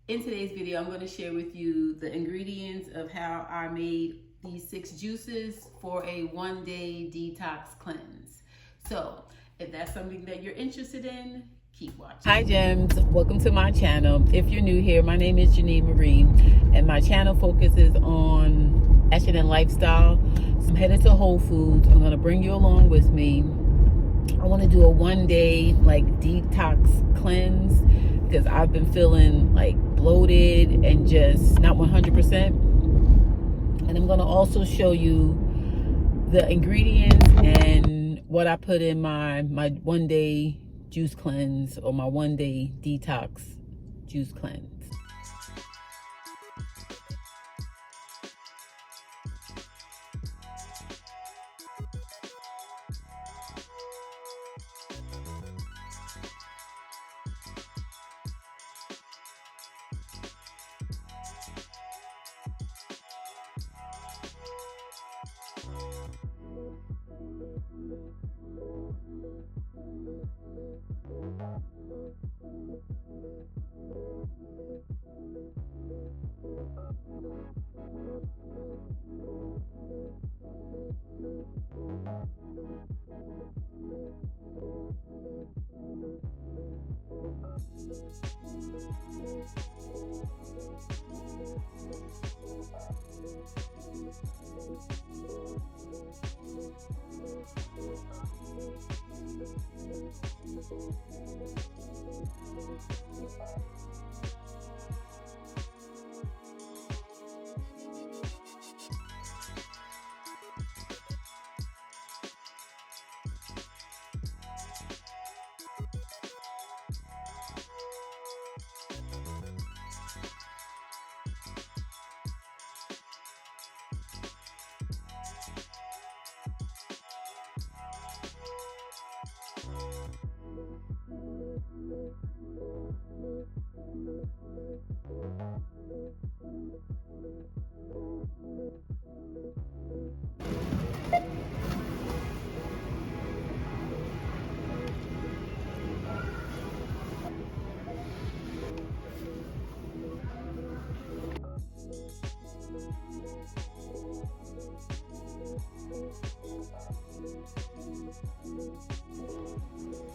In today's video, I'm going to share with you the ingredients of how I made these 6 juices for a 1-day detox cleanse. So if that's something that you're interested in, keep watching. Hi gems, welcome to my channel. If you're new here, my name is Jeneen Marie and my channel focuses on fashion and lifestyle. So I'm headed to Whole Foods. I'm going to bring you along with me. I want to do a 1-day like detox cleanse because I've been feeling like bloated and just not 100%. And I'm going to also show you the ingredients and what I put in my 1-day juice cleanse or my 1-day detox juice cleanse.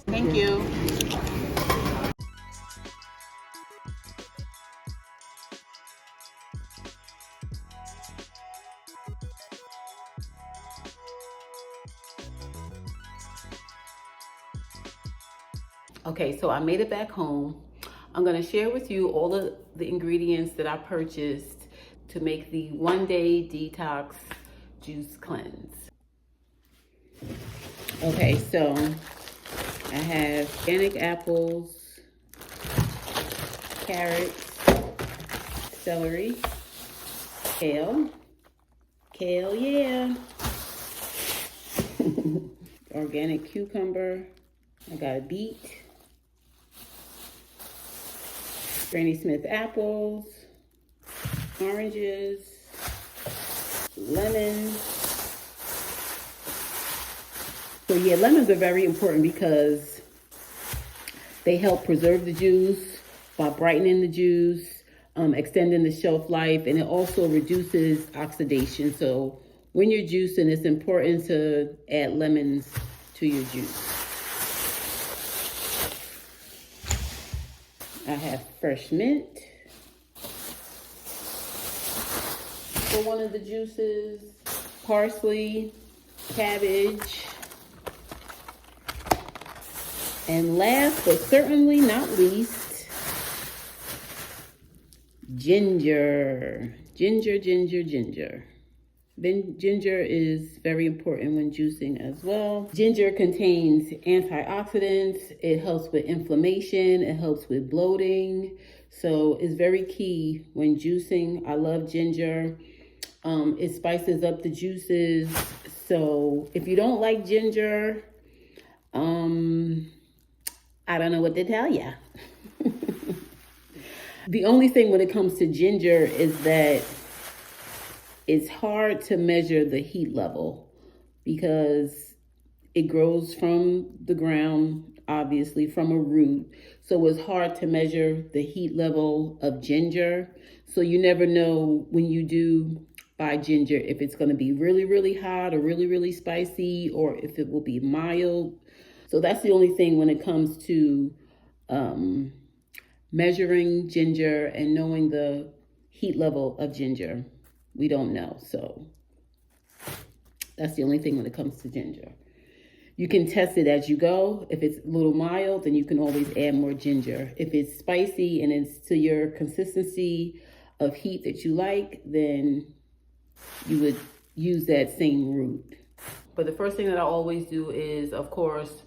Thank you. Okay, so I made it back home. I'm gonna share with you all of the ingredients that I purchased to make the 1-day detox juice cleanse. Okay, so I have organic apples, carrots, celery, kale, yeah, organic cucumber, I got a beet, Granny Smith apples, oranges, lemons. So yeah, lemons are very important because they help preserve the juice by brightening the juice, extending the shelf life, and it also reduces oxidation. So when you're juicing, it's important to add lemons to your juice. I have fresh mint for one of the juices, parsley, cabbage, and last but certainly not least, ginger. Ginger. Then ginger is very important when juicing as well. Ginger contains antioxidants. It helps with inflammation. It helps with bloating. So it's very key when juicing. I love ginger. It spices up the juices. So if you don't like ginger, I don't know what to tell you. The only thing when it comes to ginger is that it's hard to measure the heat level because it grows from the ground obviously, from a root. So it's hard to measure the heat level of ginger. So you never know when you do buy ginger if it's going to be really, really hot or really, really spicy, or if it will be mild. So that's the only thing when it comes to measuring ginger and knowing the heat level of ginger. We don't know. So that's the only thing when it comes to ginger. You can test it as you go. If it's a little mild, then you can always add more ginger. If it's spicy and it's to your consistency of heat that you like, then you would use that same root. But the first thing that I always do is, of course,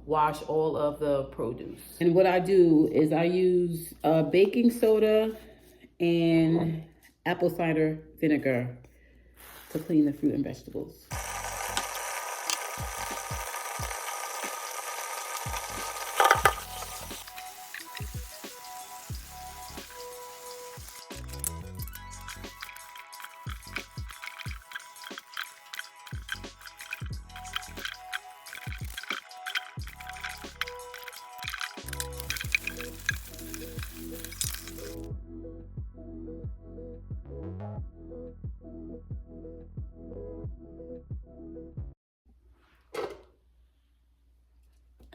wash all of the produce. And what I do is I use baking soda and apple cider vinegar to clean the fruit and vegetables.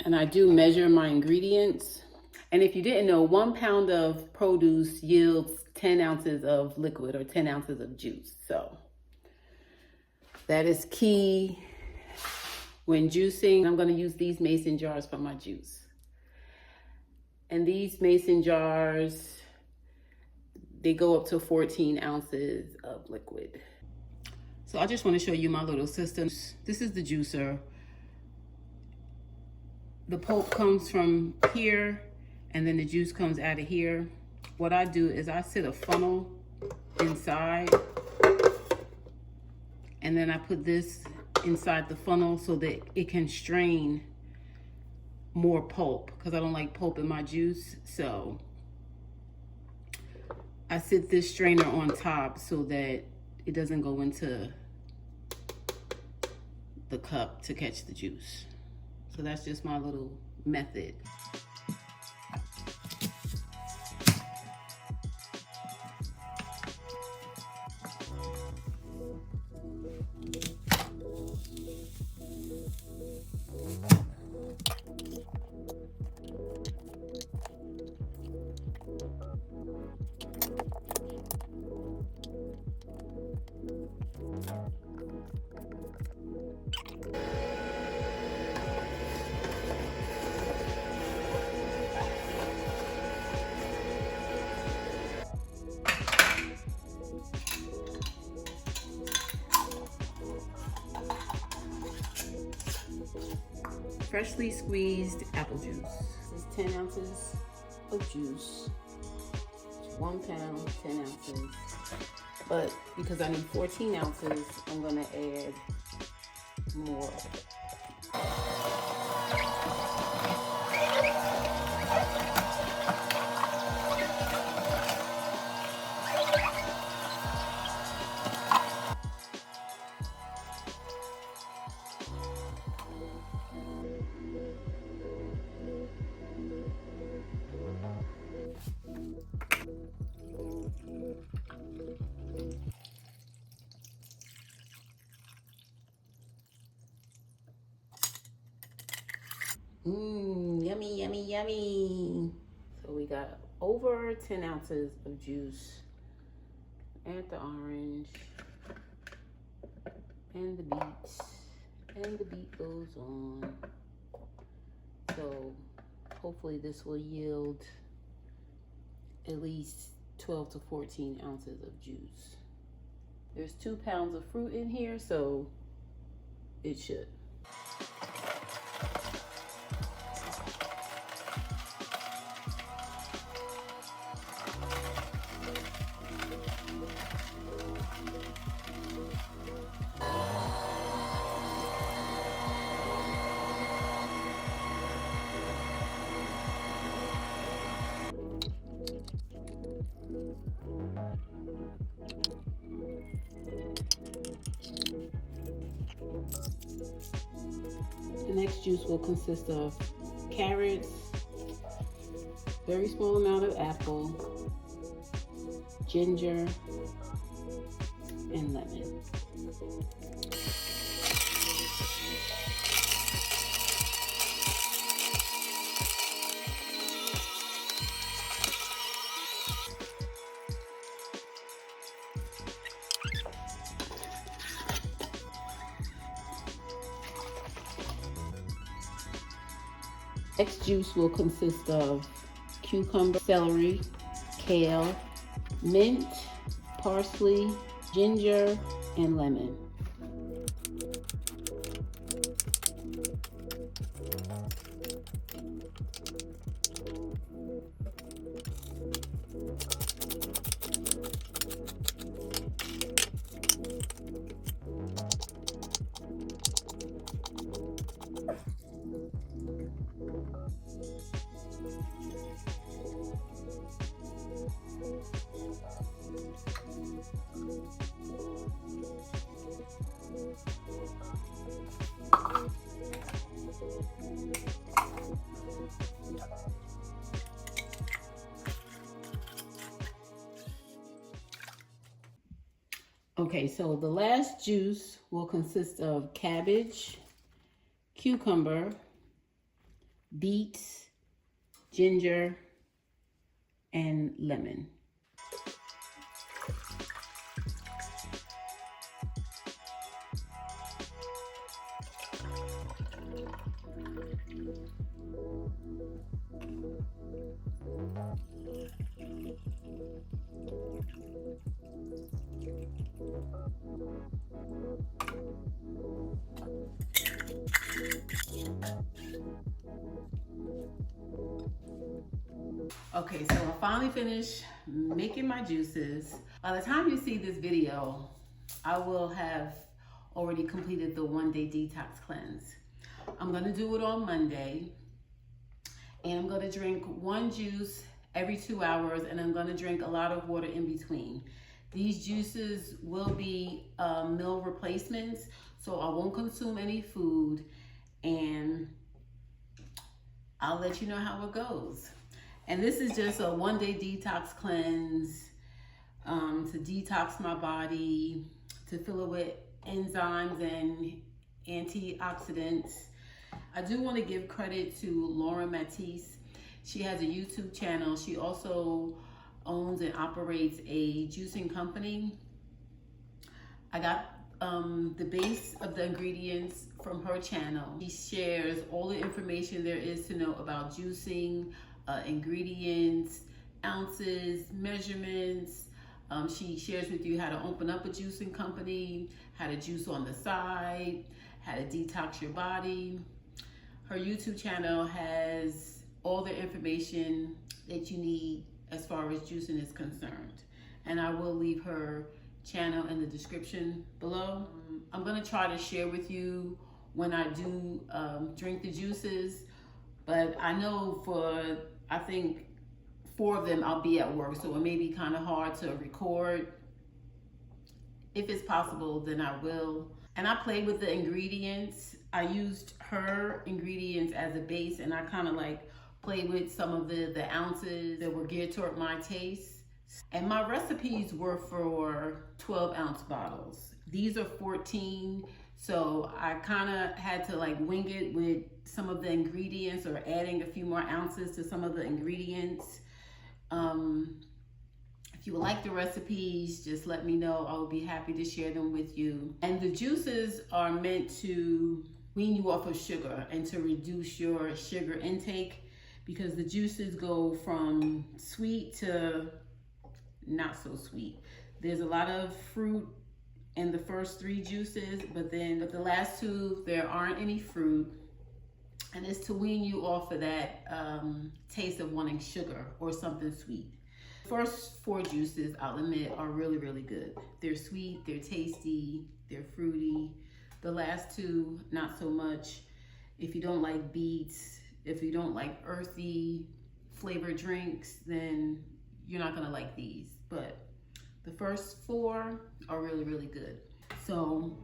And I do measure my ingredients. And if you didn't know, 1 pound of produce yields 10 ounces of liquid or 10 ounces of juice. So that is key when juicing. I'm going to use these mason jars for my juice. And these mason jars, they go up to 14 ounces of liquid. So I just want to show you my little system. This is the juicer. The pulp comes from here, and then the juice comes out of here. What I do is I sit a funnel inside, and then I put this inside the funnel so that it can strain more pulp, because I don't like pulp in my juice. So I sit this strainer on top so that it doesn't go into the cup to catch the juice. So that's just my little method. Freshly squeezed apple juice. This is 10 ounces of juice. It's 1 pound, 10 ounces. But because I need 14 ounces, I'm gonna add more. Yummy, yummy, yummy. So we got over 10 ounces of juice. Add the orange and the beet, and the beet goes on. So hopefully this will yield at least 12 to 14 ounces of juice. There's 2 pounds of fruit in here, so it should. The next juice will consist of carrots, very small amount of apple, ginger, and lemon. Next juice will consist of cucumber, celery, kale, mint, parsley, ginger, and lemon. Okay, so the last juice will consist of cabbage, cucumber, beets, ginger, and lemon. Okay, so I finally finished making my juices. By the time you see this video, I will have already completed the one-day detox cleanse. I'm gonna do it on Monday, and I'm gonna drink one juice every 2 hours, and I'm gonna drink a lot of water in between. These juices will be meal replacements, so I won't consume any food, and I'll let you know how it goes. And this is just a one-day detox cleanse to detox my body, to fill it with enzymes and antioxidants. I do want to give credit to Mattice. She has a YouTube channel. She also owns and operates a juicing company. I got the base of the ingredients from her channel. She shares all the information there is to know about juicing, ingredients, ounces, measurements. She shares with you how to open up a juicing company, how to juice on the side, how to detox your body. Her YouTube channel has all the information that you need as far as juicing is concerned. And I will leave her channel in the description below. I'm gonna try to share with you when I do drink the juices, but I know I think 4 of them I'll be at work, so it may be kind of hard to record. If it's possible, then I will. And I played with the ingredients. I used her ingredients as a base, and I kind of like played with some of the ounces that were geared toward my taste. And my recipes were for 12-ounce bottles. These are 14, so I kind of had to like wing it with some of the ingredients or adding a few more ounces to some of the ingredients. If you would like the recipes, just let me know. I will be happy to share them with you. And the juices are meant to wean you off of sugar and to reduce your sugar intake, because the juices go from sweet to not so sweet. There's a lot of fruit in the first 3 juices, but then with the last 2, there aren't any fruit. And it's to wean you off of that taste of wanting sugar or something sweet. The first 4 juices, I'll admit, are really, really good. They're sweet, they're tasty, they're fruity. The last 2, not so much. If you don't like beets, if you don't like earthy flavored drinks, then you're not gonna like these. But the first 4 are really, really good. So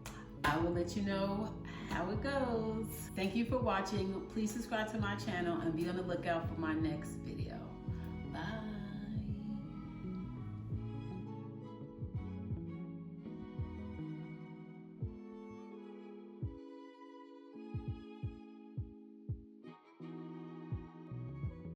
I will let you know how it goes. Thank you for watching. Please subscribe to my channel and be on the lookout for my next video.